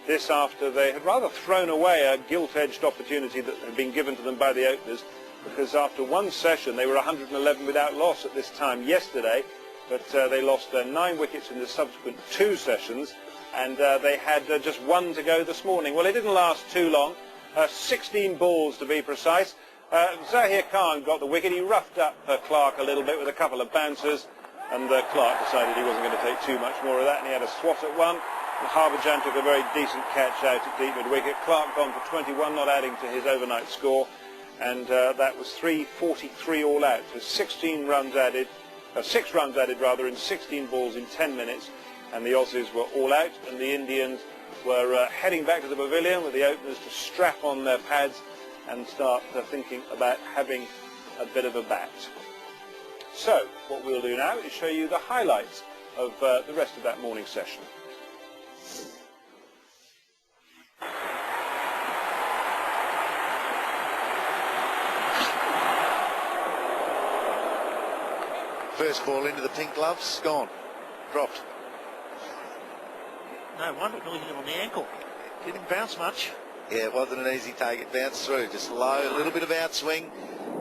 This after they had rather thrown away a gilt-edged opportunity that had been given to them by the openers, because after one session they were 111 without loss at this time yesterday, but they lost 9 wickets in the subsequent 2 sessions, and they had just 1 to go this morning. Well, it didn't last too long, 16 balls to be precise. Zahir Khan got the wicket. He roughed up Clark a little bit with a couple of bouncers, and Clark decided he wasn't going to take too much more of that, and he had a swat at one. Harbhajan took a very decent catch out at deep mid-wicket. Clark gone for 21, not adding to his overnight score, and that was 343 all out. So 16 runs added, 6 runs added rather, in 16 balls in 10 minutes, and the Aussies were all out, and the Indians were heading back to the pavilion with the openers to strap on their pads and start thinking about having a bit of a bat. So what we'll do now is show you the highlights of the rest of that morning session. First ball into the pink gloves, gone, dropped. No wonder it hit him on the ankle. Didn't bounce much. Yeah, it wasn't an easy take. It bounced through, just low, a little bit of outswing,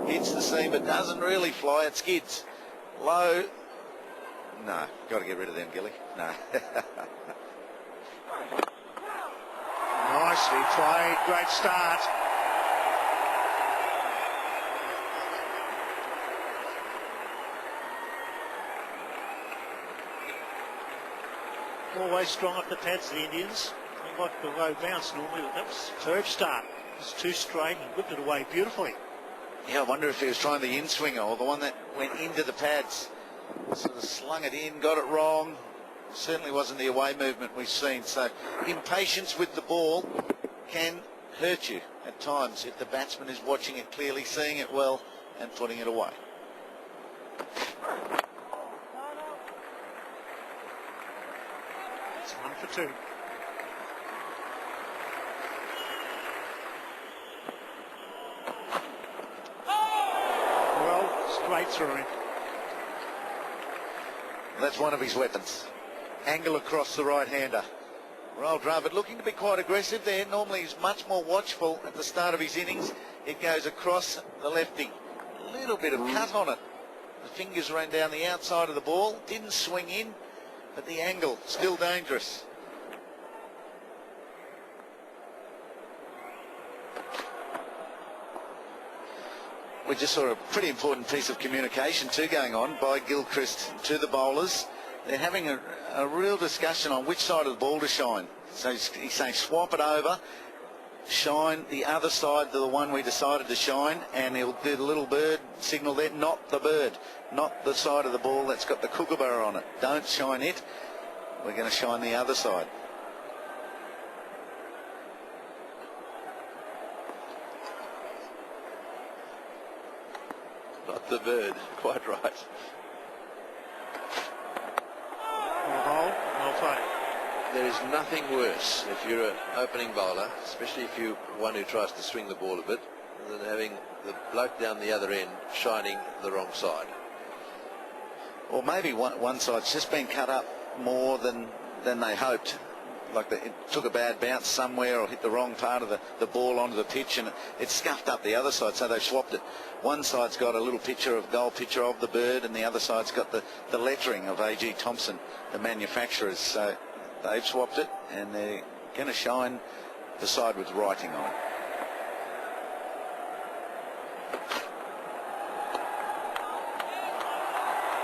hits the seam, but doesn't really fly. It skids low. No, got to get rid of them, Gilly. No. Nicely played. Great start. Always strong up the pads, the Indians. They like the low bounce normally, but that was a superb start. It was too straight and whipped it away beautifully. Yeah, I wonder if he was trying the in-swinger or the one that went into the pads. Sort of slung it in, got it wrong. Certainly wasn't the away movement we've seen. So impatience with the ball can hurt you at times if the batsman is watching it clearly, seeing it well and putting it away. It's 1 for 2. Well, straight through him. That's one of his weapons. Angle across the right-hander. Well, Dravid looking to be quite aggressive there. Normally he's much more watchful at the start of his innings. It goes across the lefty. A little bit of cut on it. The fingers ran down the outside of the ball. Didn't swing in, but the angle still dangerous. We just saw a pretty important piece of communication too going on by Gilchrist to the bowlers. They're having a real discussion on which side of the ball to shine. So he's saying swap it over, shine the other side to the one we decided to shine, and he'll do the little bird signal there, not the bird, not the side of the ball that's got the kookaburra on it. Don't shine it. We're going to shine the other side. Not the bird, quite right. Well played. There is nothing worse if you're an opening bowler, especially if you're one who tries to swing the ball a bit, than having the bloke down the other end shining the wrong side. Or maybe one side's just been cut up more than they hoped. Like it took a bad bounce somewhere or hit the wrong part of the ball onto the pitch, and it scuffed up the other side, so they swapped it. One side's got a little gold picture of the bird, and the other side's got the lettering of A.G. Thompson, the manufacturers. So they've swapped it, and they're going to shine the side with writing on it.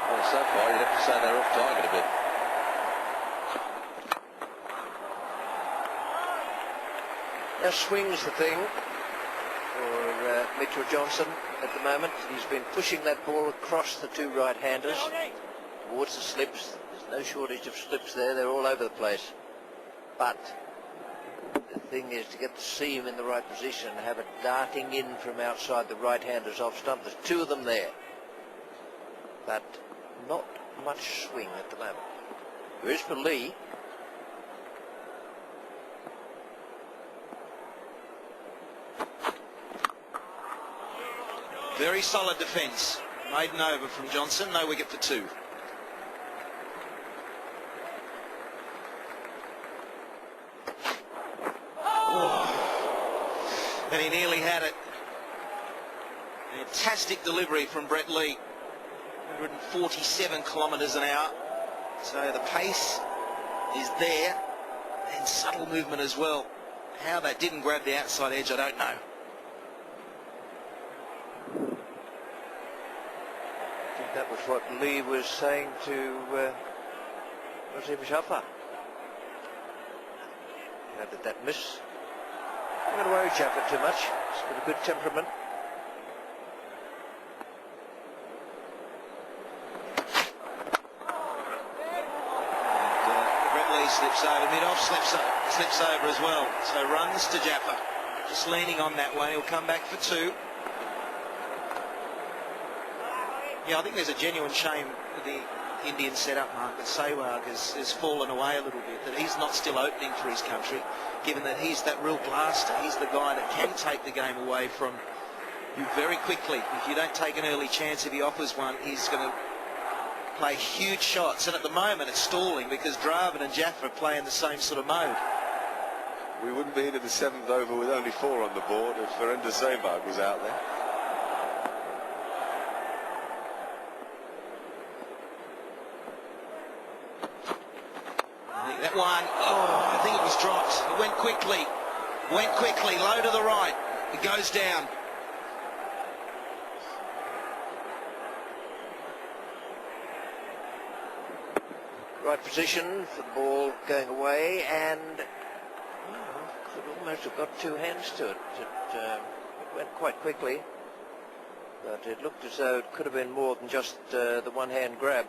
Well, so far you'd have to say they're off target a bit. Now swing's the thing for Mitchell Johnson at the moment. He's been pushing that ball across the two right-handers towards the slips. There's no shortage of slips there. They're all over the place. But the thing is to get the seam in the right position and have it darting in from outside the right-handers off stump. There's 2 of them there. But not much swing at the moment. There is for Lee. Very solid defence. Maiden over from Johnson. No wicket for 2. and he nearly had it. Fantastic delivery from Brett Lee. 147 kilometres an hour. So the pace is there, and subtle movement as well. How that didn't grab the outside edge, I don't know. I think that was what Lee was saying to Nazim Jaffa. How did that miss? I'm not going to worry Jaffa too much. He's got a good temperament. Slips over, mid-off slips over as well. So runs to Jaffa. Just leaning on that one. He'll come back for 2. Yeah, I think there's a genuine shame with the Indian setup, Mark, that Sehwag has fallen away a little bit, that he's not still opening for his country, given that he's that real blaster. He's the guy that can take the game away from you very quickly. If you don't take an early chance, if he offers one, he's going to play huge shots, and at the moment it's stalling because Dravid and Jaffa are playing the same sort of mode. We wouldn't be into the 7th over with only 4 on the board if Virender Sehwag was out there. I think that one, I think it was dropped. It went quickly, low to the right. It goes down. Right position for the ball going away, and could almost have got 2 hands to it. It went quite quickly, but it looked as though it could have been more than just the one-hand grab.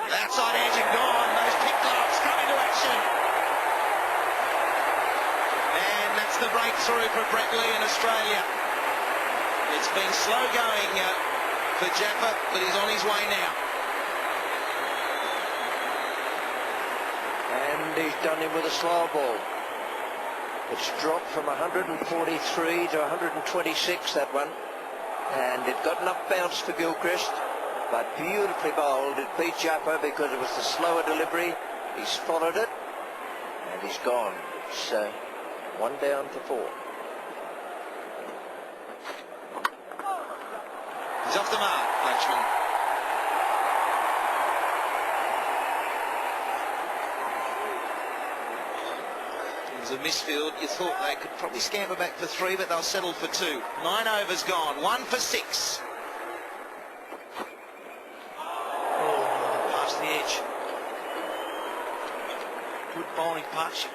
Outside edge and gone. Those pick gloves come into action. And that's the breakthrough for Brett Lee in Australia. It's been slow going for Jaffa, but he's on his way now. And he's done him with a slow ball. It's dropped from 143 to 126, that one. And it got enough bounce for Gilchrist, but beautifully bowled. It beat Jaffa because it was the slower delivery. He's followed it, and he's gone. It's 1 down for 4. He's off the mark, Blanchman. It was a misfield. You thought they could probably scamper back for 3, but they'll settle for 2. 9 overs gone, 1 for 6. Oh, past the edge. Good bowling partnership.